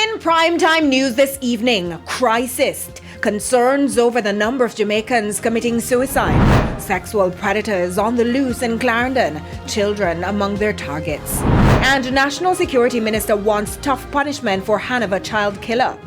In primetime news this evening, crisis. Concerns over the number of Jamaicans committing suicide. Sexual predators on the loose in Clarendon. Children among their targets. And National Security Minister wants tough punishment for Hanover child killer.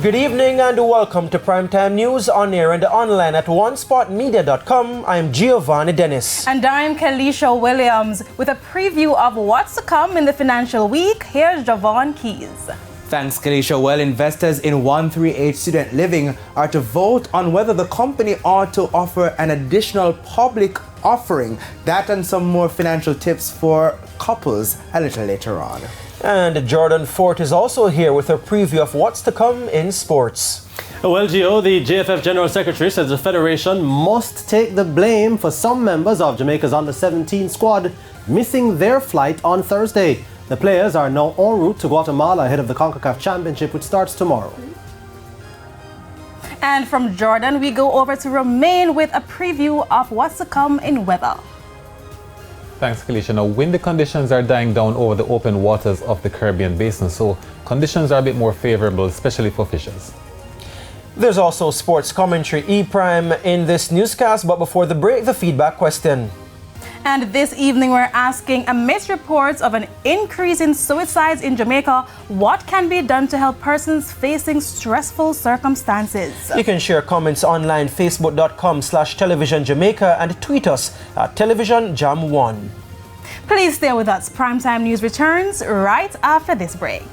Good evening and welcome to Primetime News on air and online at onespotmedia.com. I'm Giovanni Dennis. And I'm Kelisha Williams. With a preview of what's to come in the financial week, here's Javon Keys. Thanks, Kelisha. Well, investors in 138 Student Living are to vote on whether the company ought to offer an additional public offering. That and some more financial tips for couples a little later on. And Jordan Fort is also here with a preview of what's to come in sports. Well, Gio, the JFF General Secretary says the Federation must take the blame for some members of Jamaica's Under-17 squad missing their flight on Thursday. The players are now en route to Guatemala ahead of the CONCACAF Championship, which starts tomorrow. And from Jordan, we go over to Romain with a preview of what's to come in weather. Thanks, Kelisha. Now, windy conditions are dying down over the open waters of the Caribbean basin, so conditions are a bit more favorable, especially for fishers. There's also sports commentary E-Prime in this newscast, but before the break, the feedback question. And this evening, we're asking, amidst reports of an increase in suicides in Jamaica, what can be done to help persons facing stressful circumstances? You can share comments online, facebook.com/television Jamaica, and tweet us at TelevisionJam1. Please stay with us. Primetime News returns right after this break.